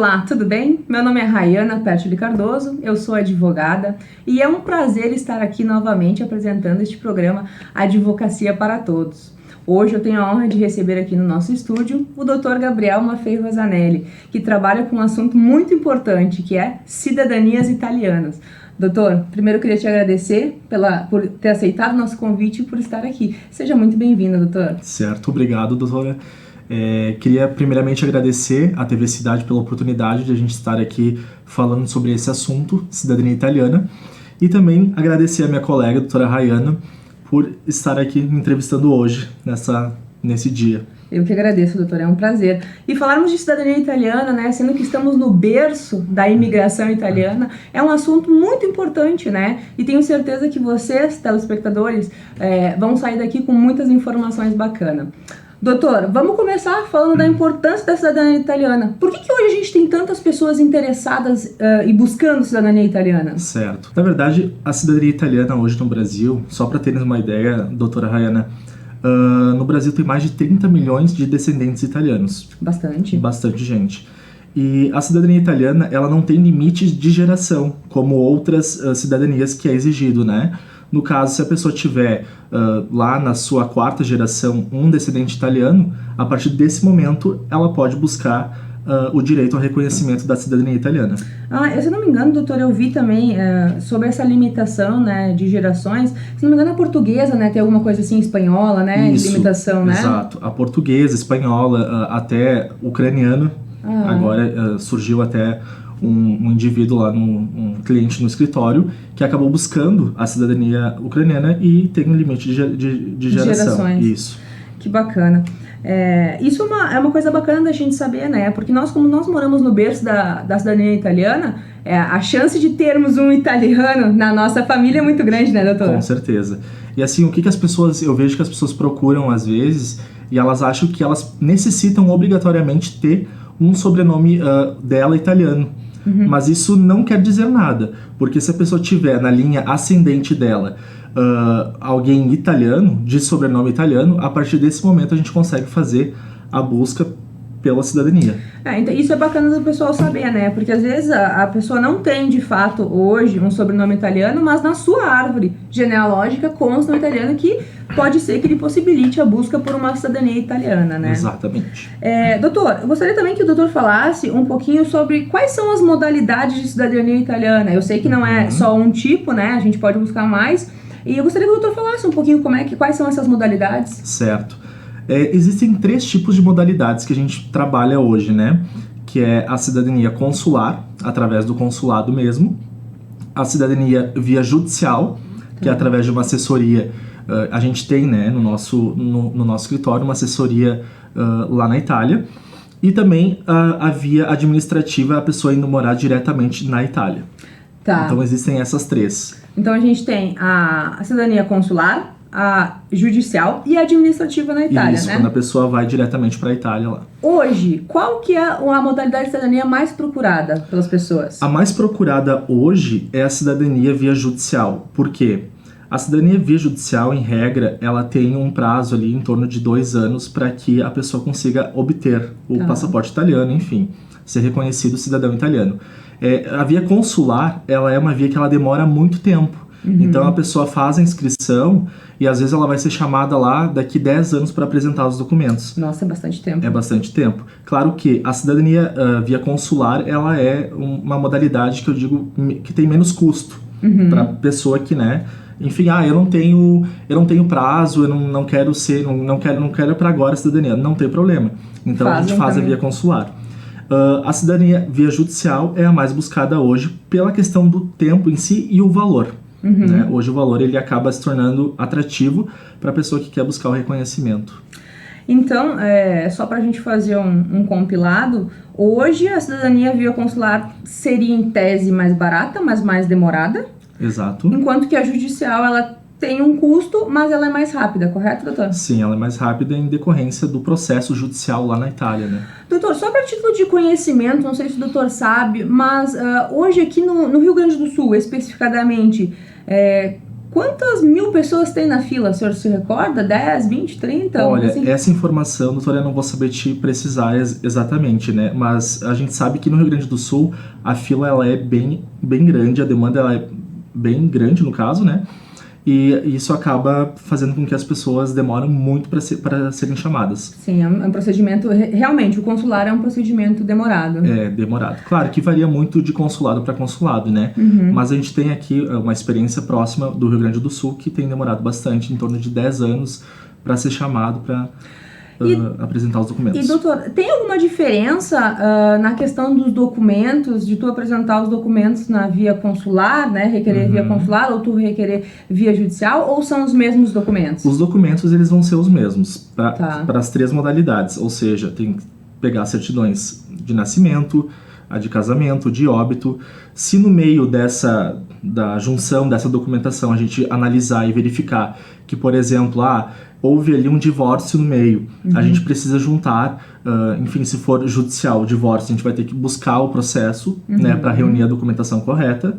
Olá, tudo bem? Meu nome é Rayana Pertile Cardoso, eu sou advogada e é um prazer estar aqui novamente apresentando este programa Advocacia para Todos. Hoje eu tenho a honra de receber aqui no nosso estúdio o Dr. Gabriel Maffei Rosanelli, que trabalha com um assunto muito importante, que é cidadanias italianas. Doutor, primeiro eu queria te agradecer por ter aceitado o nosso convite e por estar aqui. Seja muito bem-vindo, doutor. Certo, obrigado, doutora. Queria primeiramente agradecer à TV Cidade pela oportunidade de a gente estar aqui falando sobre esse assunto, cidadania italiana, e também agradecer a minha colega, a doutora Rayana, por estar aqui me entrevistando hoje, nesse dia. Eu que agradeço, doutor, é um prazer. E falarmos de cidadania italiana, né, sendo que estamos no berço da imigração italiana, é um assunto muito importante, né? E tenho certeza que vocês, telespectadores, vão sair daqui com muitas informações bacanas. Doutor, vamos começar falando da importância da cidadania italiana. Por que hoje a gente tem tantas pessoas interessadas e buscando cidadania italiana? Certo. Na verdade, a cidadania italiana hoje no Brasil, só para terem uma ideia, doutora Rayana, no Brasil tem mais de 30 milhões de descendentes italianos. Bastante. Bastante gente. E a cidadania italiana, ela não tem limites de geração, como outras cidadanias que é exigido, né? No caso, se a pessoa tiver lá na sua quarta geração um descendente italiano, a partir desse momento ela pode buscar o direito ao reconhecimento da cidadania italiana. Se não me engano, doutor, eu vi também sobre essa limitação, né, de gerações. Se não me engano, a portuguesa, né, tem alguma coisa assim, espanhola, né, Isso, de limitação, né? Exato. A portuguesa, espanhola, até ucraniana. Agora surgiu até um indivíduo lá, um cliente no escritório, que acabou buscando a cidadania ucraniana e tem um limite de geração. Gerações. Isso. Que bacana. Isso é uma coisa bacana da gente saber, né? Porque como nós moramos no berço da cidadania italiana, a chance de termos um italiano na nossa família é muito grande, né, doutor? Com certeza. E assim, eu vejo que as pessoas procuram às vezes e elas acham que elas necessitam obrigatoriamente ter um sobrenome dela italiano. Uhum. Mas isso não quer dizer nada, porque se a pessoa tiver na linha ascendente dela alguém italiano, de sobrenome italiano, a partir desse momento a gente consegue fazer a busca pela cidadania. Então isso é bacana do pessoal saber, né? Porque às vezes a pessoa não tem de fato hoje um sobrenome italiano, mas na sua árvore genealógica consta um italiano que pode ser que ele possibilite a busca por uma cidadania italiana, né? Exatamente. Doutor, eu gostaria também que o doutor falasse um pouquinho sobre quais são as modalidades de cidadania italiana. Eu sei que não é só um tipo, né? A gente pode buscar mais. E eu gostaria que o doutor falasse um pouquinho quais são essas modalidades. Certo. Existem 3 tipos de modalidades que a gente trabalha hoje, né? Que é a cidadania consular, através do consulado mesmo, a cidadania via judicial, que é através de uma assessoria. A gente tem, né, no nosso escritório uma assessoria lá na Itália, e também a via administrativa, a pessoa indo morar diretamente na Itália. Tá. Então existem essas 3. Então a gente tem a cidadania consular, a judicial e a administrativa na Itália, Isso, né? quando a pessoa vai diretamente para a Itália lá. Hoje, qual que é a modalidade de cidadania mais procurada pelas pessoas? A mais procurada hoje é a cidadania via judicial. Por quê? A cidadania via judicial, em regra, ela tem um prazo ali em torno de 2 anos para que a pessoa consiga obter o passaporte italiano, enfim, ser reconhecido cidadão italiano. A via consular, ela é uma via que ela demora muito tempo. Uhum. Então a pessoa faz a inscrição e às vezes ela vai ser chamada lá daqui 10 anos para apresentar os documentos. Nossa, é bastante tempo. É bastante tempo. Claro que a cidadania via consular, ela é uma modalidade que eu digo que tem menos custo para a pessoa que, né, enfim, eu não tenho prazo, eu não quero para agora a cidadania. Não tem problema. Então a gente faz a via consular. A cidadania via judicial é a mais buscada hoje pela questão do tempo em si e o valor. Uhum. Né? Hoje o valor ele acaba se tornando atrativo para a pessoa que quer buscar o reconhecimento. Então, só para a gente fazer um compilado, hoje a cidadania via consular seria em tese mais barata, mas mais demorada. Exato. Enquanto que a judicial ela tem um custo, mas ela é mais rápida, correto, doutor? Sim, ela é mais rápida em decorrência do processo judicial lá na Itália, né? Doutor, só para título de conhecimento, não sei se o doutor sabe, mas hoje aqui no Rio Grande do Sul, especificadamente, Quantas mil pessoas tem na fila? O senhor se recorda? 10, 20, 30? Olha, assim? essa informação, doutora, eu não vou saber te precisar exatamente, né? Mas a gente sabe que no Rio Grande do Sul a fila ela é bem grande, a demanda ela é bem grande no caso, né? E isso acaba fazendo com que as pessoas demoram muito para serem chamadas. Sim, é um procedimento... Realmente, o consular é um procedimento demorado. É, demorado. Claro que varia muito de consulado para consulado, né? Mas a gente tem aqui uma experiência próxima do Rio Grande do Sul que tem demorado bastante, em torno de 10 anos, para ser chamado para apresentar os documentos. E, doutor, tem alguma diferença na questão dos documentos, de tu apresentar os documentos na via consular, né, requerer via consular, ou tu requerer via judicial, ou são os mesmos documentos? Os documentos, eles vão ser os mesmos Tá. para as 3 modalidades, ou seja, tem que pegar certidões de nascimento, a de casamento, de óbito. Se no meio da junção dessa documentação a gente analisar e verificar que, por exemplo, houve ali um divórcio no meio, a gente precisa juntar, enfim, se for judicial o divórcio, a gente vai ter que buscar o processo, né, para reunir a documentação correta.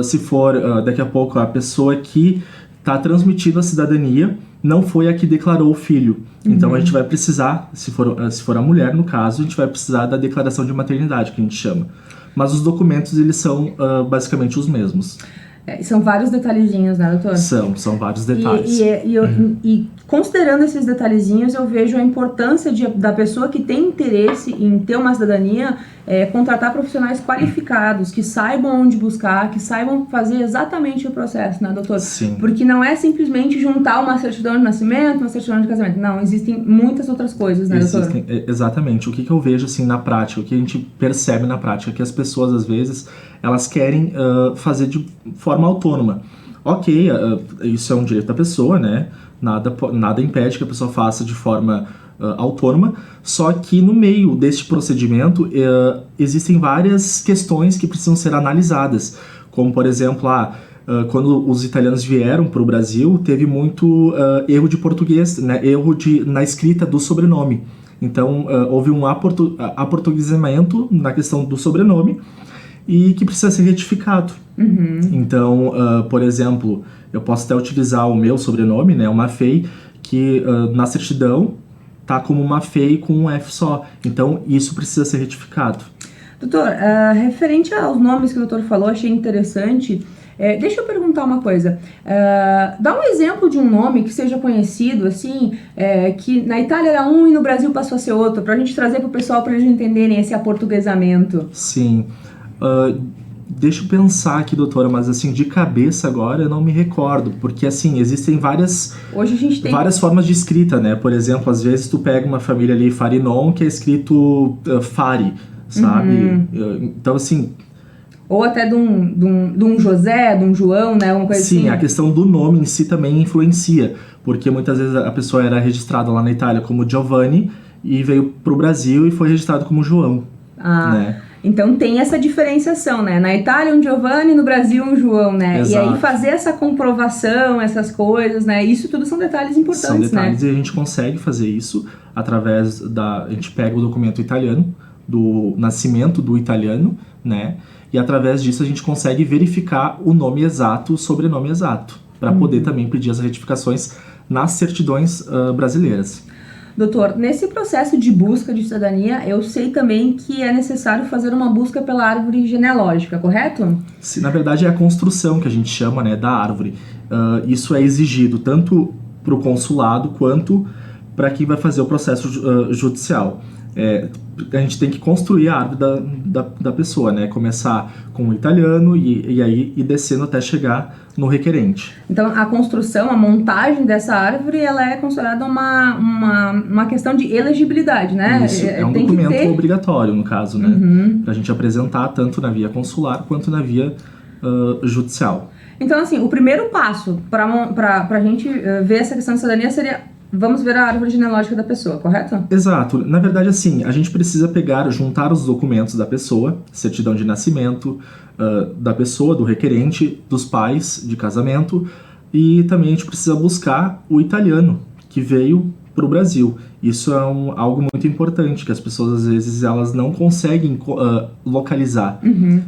Se for, daqui a pouco, a pessoa que está transmitindo a cidadania não foi a que declarou o filho. Então a gente vai precisar, se for a mulher, no caso, a gente vai precisar da declaração de maternidade, que a gente chama. Mas os documentos, eles são basicamente os mesmos. São vários detalhezinhos, né, doutor? São vários detalhes. E considerando esses detalhezinhos, eu vejo a importância da pessoa que tem interesse em ter uma cidadania contratar profissionais qualificados, que saibam onde buscar, que saibam fazer exatamente o processo, né, doutor? Sim. Porque não é simplesmente juntar uma certidão de nascimento, uma certidão de casamento. Não, existem muitas outras coisas, né, doutor? Exatamente. O que eu vejo, assim, na prática, o que a gente percebe na prática, é que as pessoas, às vezes, elas querem fazer de forma autônoma. Ok, isso é um direito da pessoa, né? Nada impede que a pessoa faça de forma autônoma, só que no meio deste procedimento existem várias questões que precisam ser analisadas, como, por exemplo, quando os italianos vieram para o Brasil, teve muito erro de português, né? Erro na escrita do sobrenome. Então, houve um aportuguesamento na questão do sobrenome, e que precisa ser retificado. Então, por exemplo, eu posso até utilizar o meu sobrenome, né, uma Fei, que na certidão tá como uma Fei com um F só. Então, isso precisa ser retificado. Doutor, referente aos nomes que o doutor falou, achei interessante. Deixa eu perguntar uma coisa. Dá um exemplo de um nome que seja conhecido, assim, que na Itália era um e no Brasil passou a ser outro, pra gente trazer pro pessoal, pra eles entenderem esse aportuguesamento. Sim. Deixa eu pensar aqui, doutora, mas assim, de cabeça agora eu não me recordo, porque assim, existem Hoje a gente tem várias formas de escrita, né? Por exemplo, às vezes tu pega uma família ali, Farinon, que é escrito Fari, sabe? Então, assim... Ou até de um José, de um João, né? Uma coisa assim. Sim, a questão do nome em si também influencia, porque muitas vezes a pessoa era registrada lá na Itália como Giovanni e veio pro Brasil e foi registrado como João, né? Então tem essa diferenciação, né? Na Itália um Giovanni, no Brasil um João, né? Exato. E aí fazer essa comprovação, essas coisas, né? Isso tudo são detalhes importantes, são detalhes, né? E a gente consegue fazer isso através a gente pega o documento italiano, do nascimento do italiano, né? E através disso a gente consegue verificar o nome exato, o sobrenome exato, para poder também pedir as retificações nas certidões brasileiras. Doutor, nesse processo de busca de cidadania, eu sei também que é necessário fazer uma busca pela árvore genealógica, correto? Sim, na verdade é a construção que a gente chama, né, da árvore. Isso é exigido tanto para o consulado quanto para quem vai fazer o processo judicial. A gente tem que construir a árvore da pessoa, né? Começar com o italiano e aí ir descendo até chegar no requerente. Então, a construção, a montagem dessa árvore, ela é considerada uma questão de elegibilidade, né? Isso, é um documento obrigatório, no caso, né? Pra gente apresentar tanto na via consular quanto na via judicial. Então, assim, o primeiro passo pra gente ver essa questão de cidadania seria... Vamos ver a árvore genealógica da pessoa, correto? Exato. Na verdade, assim, a gente precisa juntar os documentos da pessoa, certidão de nascimento da pessoa, do requerente, dos pais, de casamento, e também a gente precisa buscar o italiano que veio para o Brasil. Isso é algo muito importante, que as pessoas, às vezes, elas não conseguem localizar.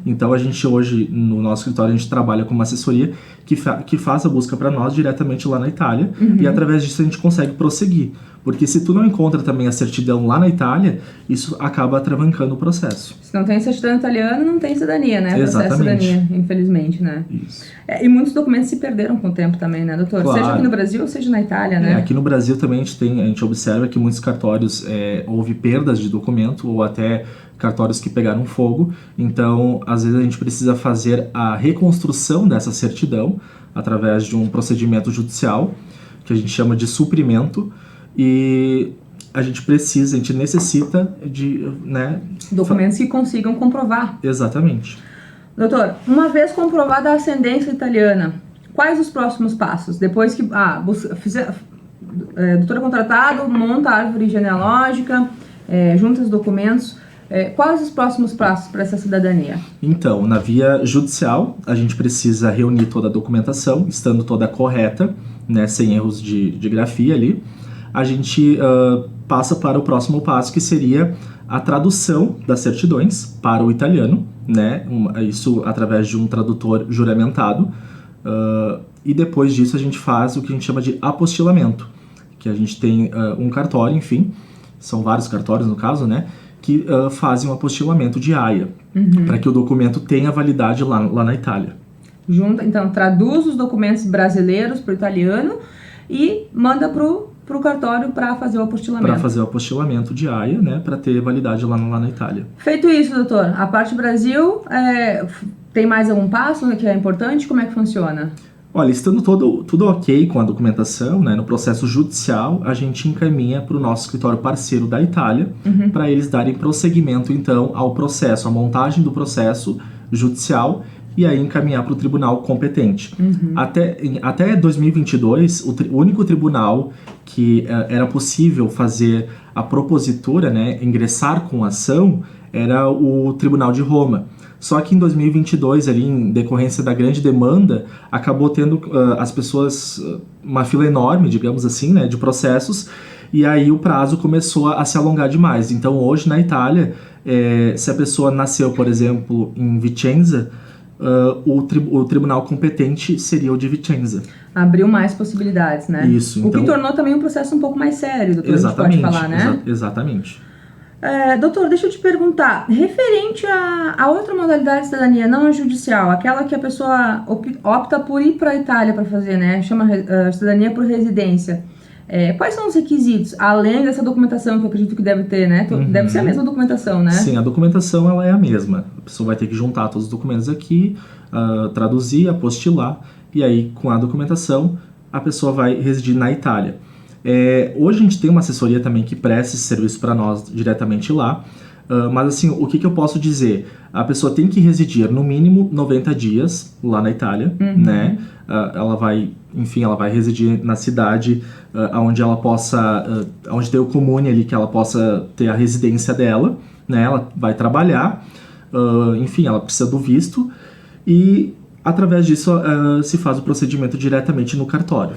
Então, a gente hoje, no nosso escritório, a gente trabalha com uma assessoria que faz a busca para nós diretamente lá na Itália, e através disso a gente consegue prosseguir. Porque se tu não encontra também a certidão lá na Itália, isso acaba atravancando o processo. Se não tem certidão italiana, não tem cidadania, né? Exatamente. Processo de cidadania, infelizmente, né? Isso. E muitos documentos se perderam com o tempo também, né, doutor? Claro. Seja aqui no Brasil ou seja na Itália, né? Aqui no Brasil também a gente observa que muitos cartórios houve perdas de documento ou até cartórios que pegaram fogo. Então, às vezes a gente precisa fazer a reconstrução dessa certidão através de um procedimento judicial, que a gente chama de suprimento, e a gente necessita de, né, documentos que consigam comprovar. Exatamente. Doutor, uma vez comprovada a ascendência italiana, quais os próximos passos? Depois que doutor é contratado, monta a árvore genealógica, junta os documentos, quais os próximos passos para essa cidadania? Então, na via judicial, a gente precisa reunir toda a documentação, estando toda correta, né, sem erros de grafia ali. A gente passa para o próximo passo, que seria a tradução das certidões para o italiano, né? Isso através de um tradutor juramentado. E depois disso a gente faz o que a gente chama de apostilamento, que a gente tem um cartório, enfim, são vários cartórios no caso, né? Que fazem um apostilamento de AIA, para que o documento tenha validade lá na Itália. Então, traduz os documentos brasileiros para o italiano e manda para o cartório para fazer o apostilamento. Para fazer o apostilamento de AIA, né, para ter validade lá na Itália. Feito isso, doutor, a parte Brasil, tem mais algum passo que é importante? Como é que funciona? Olha, estando tudo ok com a documentação, né, no processo judicial, a gente encaminha para o nosso escritório parceiro da Itália, para eles darem prosseguimento, então, ao processo, à montagem do processo judicial, e aí encaminhar para o tribunal competente. Até 2022, o único tribunal que era possível fazer a propositura, né, ingressar com ação, era o Tribunal de Roma. Só que em 2022, ali, em decorrência da grande demanda, acabou tendo as pessoas uma fila enorme, digamos assim, né, de processos, e aí o prazo começou a se alongar demais. Então hoje na Itália, se a pessoa nasceu, por exemplo, em Vicenza, o tribunal competente seria o de Vicenza. Abriu mais possibilidades, né? Isso. Então, o que tornou também um processo um pouco mais sério, doutor, exatamente, a gente pode falar, né? Exatamente. Doutor, deixa eu te perguntar, referente a outra modalidade de cidadania, não a judicial, aquela que a pessoa opta por ir para a Itália para fazer, né? Chama cidadania por residência. Quais são os requisitos, além dessa documentação que eu acredito que deve ter, né? Deve ser a mesma documentação, né? Sim, a documentação ela é a mesma. A pessoa vai ter que juntar todos os documentos aqui, traduzir, apostilar, e aí com a documentação a pessoa vai residir na Itália. Hoje a gente tem uma assessoria também que presta esse serviço para nós diretamente lá, mas assim, o que eu posso dizer? A pessoa tem que residir no mínimo 90 dias lá na Itália, né? Ela vai residir na cidade onde ela possa, onde tem o comune ali, que ela possa ter a residência dela, né? Ela vai trabalhar, enfim, ela precisa do visto e através disso se faz o procedimento diretamente no cartório.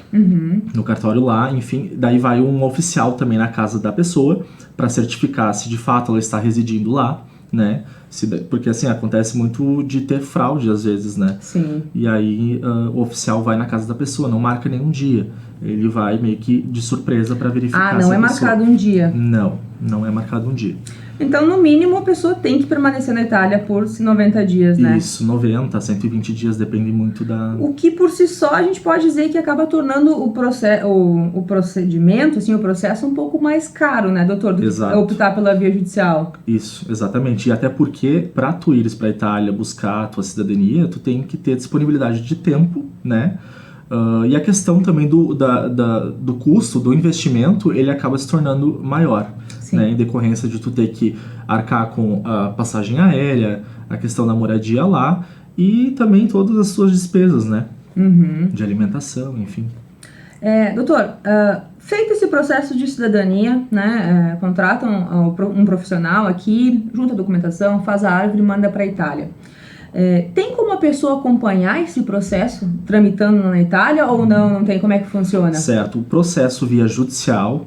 No cartório lá, enfim, daí vai um oficial também na casa da pessoa para certificar se de fato ela está residindo lá, né? Porque assim, acontece muito de ter fraude às vezes, né? Sim. E aí o oficial vai na casa da pessoa, não marca nenhum dia. Ele vai meio que de surpresa para verificar se não é marcado um dia? Não é marcado um dia. Então, no mínimo, a pessoa tem que permanecer na Itália por 90 dias, né? Isso, 90, 120 dias, depende muito da... O que, por si só, a gente pode dizer que acaba tornando o procedimento, assim, o processo um pouco mais caro, né, doutor? Exato. Optar pela via judicial. Isso, exatamente. E até porque, para tu ires para a Itália buscar a tua cidadania, tu tem que ter disponibilidade de tempo, né? E a questão também do custo, do investimento, ele acaba se tornando maior, né, em decorrência de tu ter que arcar com a passagem aérea, a questão da moradia lá e também todas as suas despesas, né, de alimentação, enfim. Doutor, feito esse processo de cidadania, né, contratam um profissional aqui, junta a documentação, faz a árvore e manda para a Itália. Tem como a pessoa acompanhar esse processo tramitando na Itália ou não tem? Como é que funciona? Certo, o processo via judicial,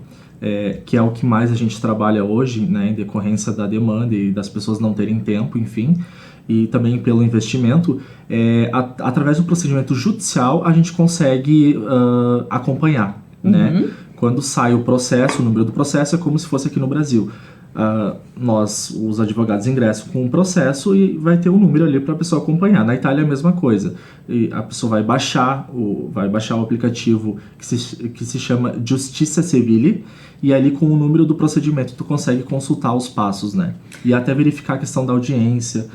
que é o que mais a gente trabalha hoje, né, em decorrência da demanda e das pessoas não terem tempo, enfim, e também pelo investimento, através do procedimento judicial a gente consegue acompanhar, né? Quando sai o processo, o número do processo é como se fosse aqui no Brasil. Os advogados ingressam com um processo e vai ter um número ali para a pessoa acompanhar. Na Itália é a mesma coisa. E a pessoa vai baixar o aplicativo que se chama Giustizia Civile, e ali com o número do procedimento tu consegue consultar os passos, né? E até verificar a questão da audiência,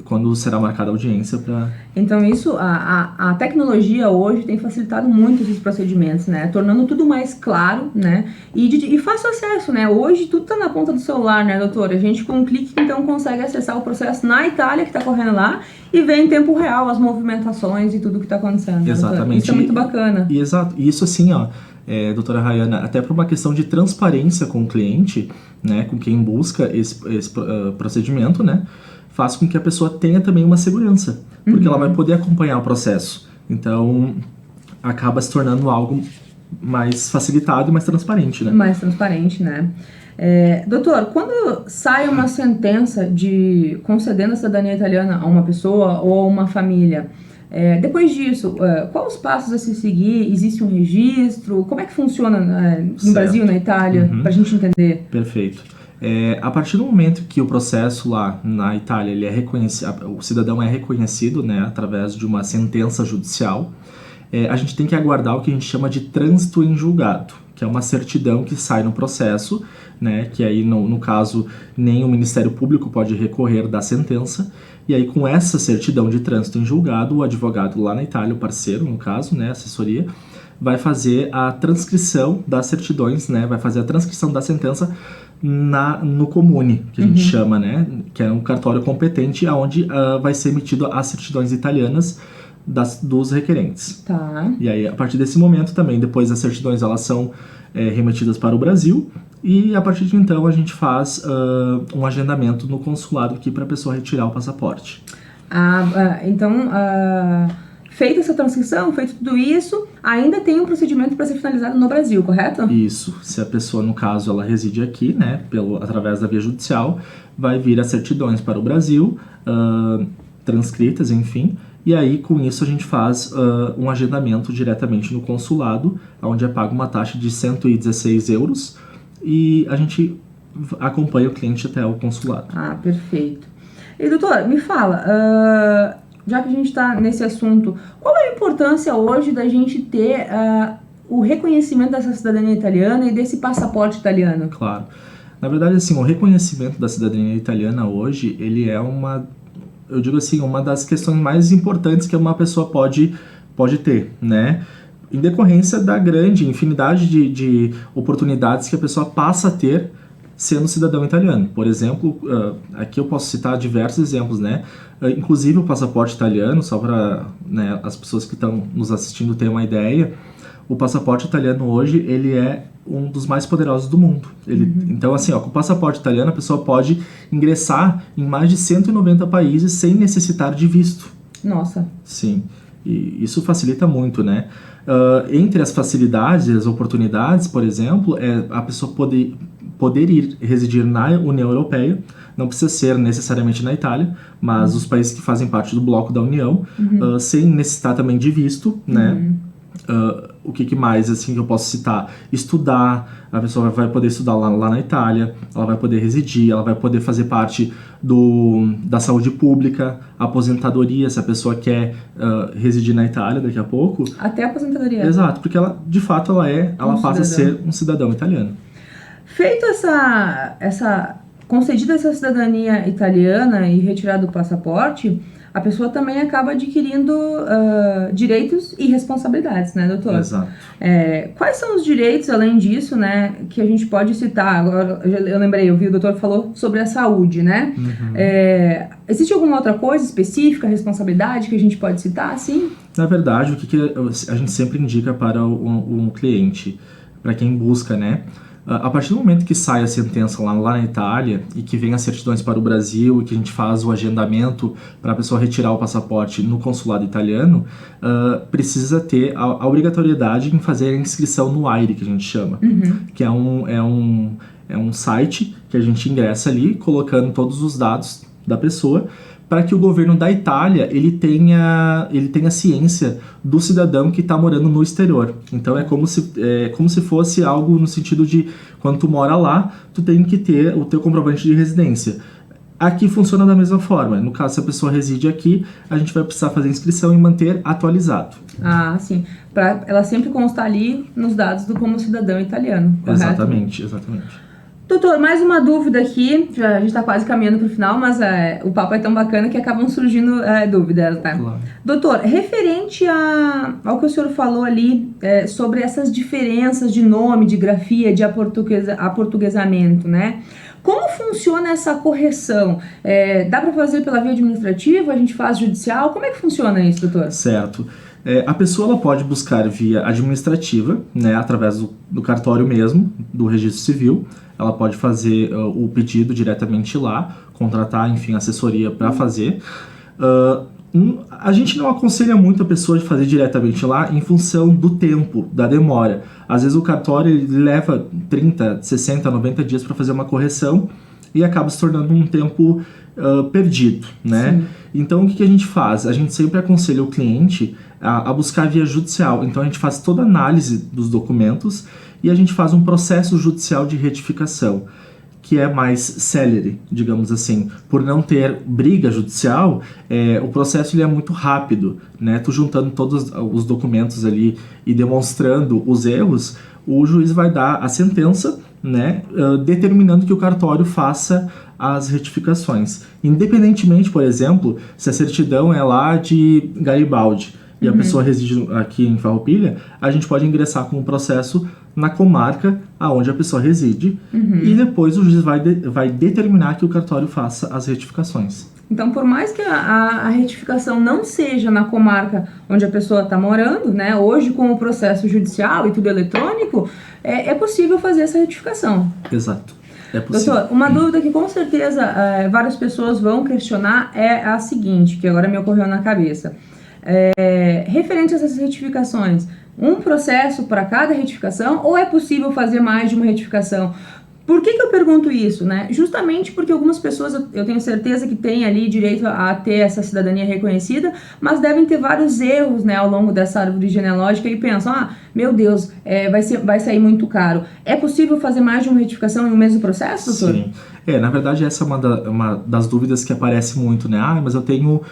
quando será marcada a audiência para... Então a tecnologia hoje tem facilitado muito esses procedimentos, né? Tornando tudo mais claro, né? E fácil acesso, né? Hoje tudo tá na ponta do celular, né, doutor? A gente com um clique então consegue acessar o processo na Itália que tá correndo lá e ver em tempo real as movimentações e tudo que tá acontecendo, né, exatamente. Doutor? Isso é muito bacana. Exato. E isso assim, ó, doutora Rayana, até por uma questão de transparência com o cliente, né, com quem busca esse procedimento, né, faz com que a pessoa tenha também uma segurança, porque ela vai poder acompanhar o processo. Então, acaba se tornando algo mais facilitado e mais transparente, né? Mais transparente, né? Doutor, quando sai uma sentença concedendo a cidadania italiana a uma pessoa ou a uma família, depois disso, quais os passos a se seguir? Existe um registro? Como é que funciona no Brasil, na Itália, para a gente entender? Perfeito. A partir do momento que o processo lá na Itália ele é reconhecido, o cidadão é reconhecido, né, através de uma sentença judicial, a gente tem que aguardar o que a gente chama de trânsito em julgado, que é uma certidão que sai no processo, né, que aí no caso nem o Ministério Público pode recorrer da sentença, e aí com essa certidão de trânsito em julgado, o advogado lá na Itália, o parceiro no caso, né, assessoria, vai fazer a transcrição das certidões, né, vai fazer a transcrição da sentença no comune, que a gente chama, né, que é um cartório competente onde vai ser emitido as certidões italianas dos requerentes. Tá. E aí, a partir desse momento também, depois as certidões elas são remetidas para o Brasil, e a partir de então a gente faz um agendamento no consulado aqui para a pessoa retirar o passaporte. Então, feita essa transcrição, feito tudo isso, ainda tem um procedimento para ser finalizado no Brasil, correto? Isso. Se a pessoa, no caso, ela reside aqui, né, através da via judicial, vai vir as certidões para o Brasil, transcritas, enfim, e aí com isso a gente faz um agendamento diretamente no consulado, onde é pago uma taxa de 116 euros, e a gente acompanha o cliente até o consulado. Perfeito. E doutor, me fala, já que a gente está nesse assunto, qual é a importância hoje da gente ter o reconhecimento dessa cidadania italiana e desse passaporte italiano? Claro. Na verdade, assim, o reconhecimento da cidadania italiana hoje, ele é eu digo assim, uma das questões mais importantes que uma pessoa pode ter, né? Em decorrência da grande infinidade de oportunidades que a pessoa passa a ter sendo cidadão italiano. Por exemplo, aqui eu posso citar diversos exemplos, né? Inclusive o passaporte italiano, só para, né, as pessoas que estão nos assistindo terem uma ideia, o passaporte italiano hoje, ele é um dos mais poderosos do mundo. Então, assim, com o passaporte italiano, a pessoa pode ingressar em mais de 190 países sem necessitar de visto. Nossa. Sim, e isso facilita muito, né? Entre as facilidades e as oportunidades, por exemplo, a pessoa poder residir na União Europeia, não precisa ser necessariamente na Itália, mas os países que fazem parte do bloco da União, sem necessitar também de visto, né? O que mais assim que eu posso citar? Estudar, a pessoa vai poder estudar lá na Itália, ela vai poder residir, ela vai poder fazer parte da saúde pública, aposentadoria, se a pessoa quer residir na Itália daqui a pouco. Até a aposentadoria. Exato, porque ela, de fato, ela passa a ser um cidadão italiano. Feito concedida essa cidadania italiana e retirado o passaporte, a pessoa também acaba adquirindo direitos e responsabilidades, né, doutor? Exato. Quais são os direitos, além disso, né, que a gente pode citar? Agora, eu lembrei, o doutor falou sobre a saúde, né? Existe alguma outra coisa específica, responsabilidade que a gente pode citar, assim? Na verdade, o que a gente sempre indica para um cliente, para quem busca, né? A partir do momento que sai a sentença lá na Itália e que vem as certidões para o Brasil e que a gente faz o agendamento para a pessoa retirar o passaporte no consulado italiano, precisa ter a obrigatoriedade em fazer a inscrição no AIRE, que a gente chama, que é um site que a gente ingressa ali, colocando todos os dados da pessoa, para que o governo da Itália ele tenha ciência do cidadão que está morando no exterior. Então é como se fosse algo no sentido de, quando tu mora lá, tu tem que ter o teu comprovante de residência. Aqui funciona da mesma forma. No caso, se a pessoa reside aqui, a gente vai precisar fazer a inscrição e manter atualizado. Ah, sim. Para ela sempre constar ali nos dados do como cidadão italiano, correto? Exatamente. Doutor, mais uma dúvida aqui, a gente está quase caminhando para o final, mas o papo é tão bacana que acabam surgindo dúvidas, né? Claro. Doutor, referente ao que o senhor falou ali sobre essas diferenças de nome, de grafia, de aportuguesamento, né? Como funciona essa correção? Dá para fazer pela via administrativa? A gente faz judicial? Como é que funciona isso, doutor? Certo. A pessoa ela pode buscar via administrativa, né, através do cartório mesmo, do registro civil. Ela pode fazer o pedido diretamente lá, contratar, enfim, assessoria para fazer. A gente não aconselha muito a pessoa de fazer diretamente lá em função do tempo, da demora. Às vezes o cartório ele leva 30, 60, 90 dias para fazer uma correção e acaba se tornando um tempo perdido, né? Sim. Então o que a gente faz? A gente sempre aconselha o cliente a buscar via judicial. Então a gente faz toda a análise dos documentos e a gente faz um processo judicial de retificação, que é mais célere, digamos assim. Por não ter briga judicial, o processo ele é muito rápido, né? Tu juntando todos os documentos ali e demonstrando os erros, o juiz vai dar a sentença, né? Determinando que o cartório faça as retificações. Independentemente, por exemplo, se a certidão é lá de Garibaldi e a pessoa reside aqui em Farroupilha, a gente pode ingressar com um processo na comarca aonde a pessoa reside e depois o juiz vai determinar que o cartório faça as retificações. Então, por mais que a retificação não seja na comarca onde a pessoa está morando, né, hoje com o processo judicial e tudo eletrônico, é possível fazer essa retificação. Exato. É possível. Doutor, uma dúvida que com certeza várias pessoas vão questionar é a seguinte, que agora me ocorreu na cabeça. Referente a essas retificações, um processo para cada retificação ou é possível fazer mais de uma retificação? Por que eu pergunto isso, né? Justamente porque algumas pessoas, eu tenho certeza que têm ali direito a ter essa cidadania reconhecida, mas devem ter vários erros, né, ao longo dessa árvore genealógica e pensam, meu Deus, vai sair muito caro. É possível fazer mais de uma retificação em um mesmo processo, doutor? Sim. Na verdade, essa é uma das dúvidas que aparece muito, né? Mas eu tenho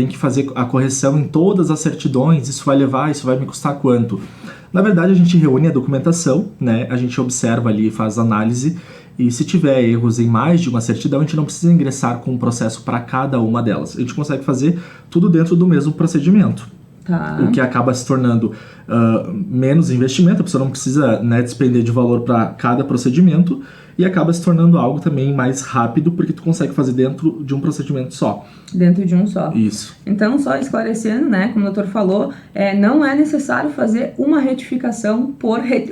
que fazer a correção em todas as certidões, isso vai me custar quanto? Na verdade, a gente reúne a documentação, né? A gente observa ali, faz análise, e se tiver erros em mais de uma certidão, a gente não precisa ingressar com um processo para cada uma delas. A gente consegue fazer tudo dentro do mesmo procedimento. Tá. O que acaba se tornando menos investimento, a pessoa não precisa, né, despender de valor para cada procedimento, e acaba se tornando algo também mais rápido, porque tu consegue fazer dentro de um procedimento só. Dentro de um só. Isso. Então, só esclarecendo, né, como o doutor falou, não é necessário fazer uma retificação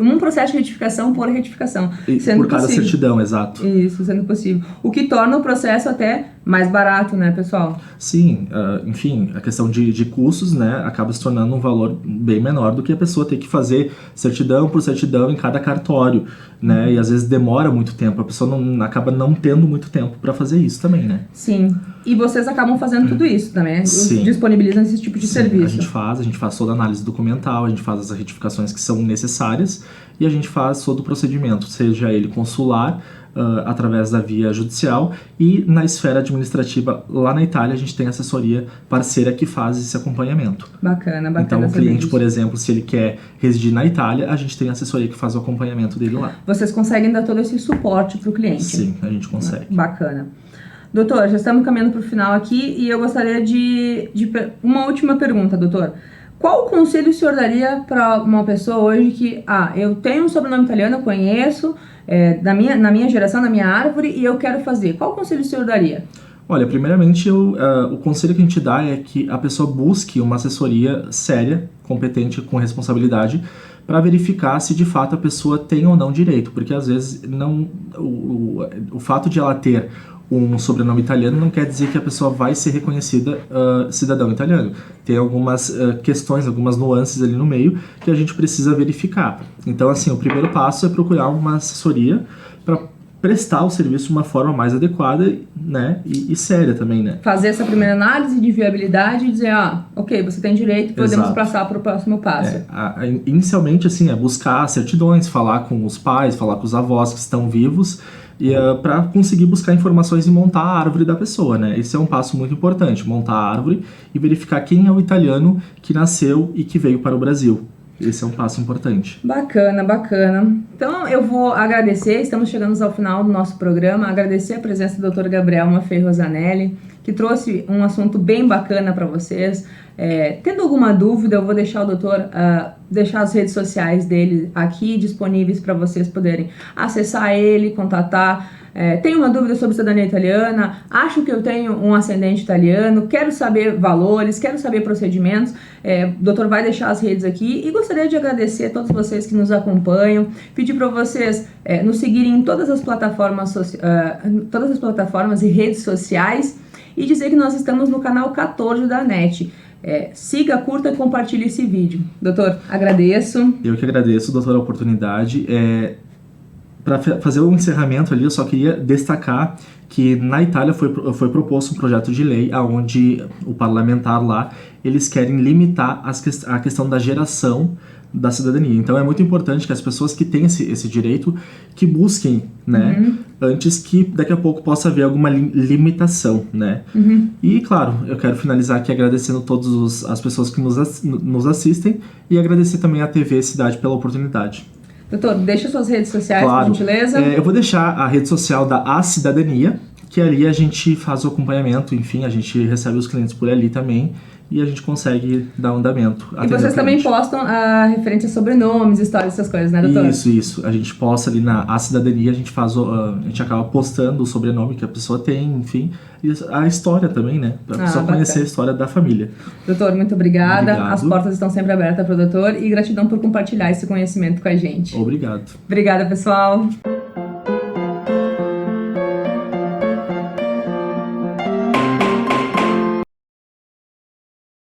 um processo de retificação por retificação. Por cada certidão, exato. Isso, sendo possível. O que torna o processo até mais barato, né, pessoal? Sim, enfim, a questão de custos, né, acaba se tornando um valor bem menor do que a pessoa ter que fazer certidão por certidão em cada cartório, né, e às vezes demora muito tempo, a pessoa acaba não tendo muito tempo para fazer isso também, né? Sim, e vocês acabam fazendo tudo isso também, Sim. Disponibilizam esse tipo de serviço. A gente faz toda a análise documental, a gente faz as retificações que são necessárias e a gente faz todo o procedimento, seja ele consular, através da via judicial, e na esfera administrativa lá na Itália a gente tem assessoria parceira que faz esse acompanhamento. Bacana. Então o cliente, por exemplo, se ele quer residir na Itália, a gente tem assessoria que faz o acompanhamento dele lá. Vocês conseguem dar todo esse suporte para o cliente? Sim, a gente consegue. Bacana. Doutor, já estamos caminhando para o final aqui e eu gostaria de uma última pergunta, doutor. Qual conselho o senhor daria para uma pessoa hoje que, eu tenho um sobrenome italiano, eu conheço, na minha geração, na minha árvore, e eu quero fazer? Qual conselho o senhor daria? Olha, primeiramente, o conselho que a gente dá é que a pessoa busque uma assessoria séria, competente, com responsabilidade, para verificar se de fato a pessoa tem ou não direito, porque às vezes o fato de ela ter um sobrenome italiano não quer dizer que a pessoa vai ser reconhecida cidadão italiano. Tem algumas questões, algumas nuances ali no meio que a gente precisa verificar. Então, assim, o primeiro passo é procurar uma assessoria para prestar o serviço de uma forma mais adequada, né, e séria também, né. Fazer essa primeira análise de viabilidade e dizer, ok, você tem direito, podemos passar para o próximo passo. Inicialmente, assim, é buscar certidões, falar com os pais, falar com os avós que estão vivos, e para conseguir buscar informações e montar a árvore da pessoa, né? Esse é um passo muito importante, montar a árvore e verificar quem é o italiano que nasceu e que veio para o Brasil. Esse é um passo importante. Bacana, bacana. Então eu vou agradecer, estamos chegando ao final do nosso programa, agradecer a presença do Dr. Gabriel Maffei Rosanelli, que trouxe um assunto bem bacana para vocês. Tendo alguma dúvida, eu vou deixar o doutor deixar as redes sociais dele aqui disponíveis para vocês poderem acessar ele, contatar. Tenho uma dúvida sobre cidadania italiana, acho que eu tenho um ascendente italiano, quero saber valores, quero saber procedimentos. O doutor vai deixar as redes aqui e gostaria de agradecer a todos vocês que nos acompanham, pedir para vocês nos seguirem em todas as plataformas e redes sociais e dizer que nós estamos no canal 14 da NET. Siga, curta e compartilhe esse vídeo. Doutor, agradeço. Eu que agradeço, doutor, a oportunidade. Para fazer o encerramento ali, eu só queria destacar que na Itália foi proposto um projeto de lei onde o parlamentar lá, eles querem limitar a questão da geração da cidadania. Então é muito importante que as pessoas que têm esse direito, que busquem, né, antes que daqui a pouco possa haver alguma limitação, né. E claro, eu quero finalizar aqui agradecendo todas as pessoas que nos assistem e agradecer também à TV Cidade pela oportunidade. Doutor, deixa suas redes sociais, claro, por gentileza. Eu vou deixar a rede social da A Cidadania, que ali a gente faz o acompanhamento, enfim, a gente recebe os clientes por ali também e a gente consegue dar andamento. E vocês também postam referência a sobrenomes, histórias, essas coisas, né, doutor? Isso. A gente posta ali na A Cidadania, a gente acaba postando o sobrenome que a pessoa tem, enfim, e a história também, né? Pra pessoa conhecer a história da família. Doutor, muito obrigada. Obrigado. As portas estão sempre abertas para o doutor e gratidão por compartilhar esse conhecimento com a gente. Obrigado. Obrigada, pessoal.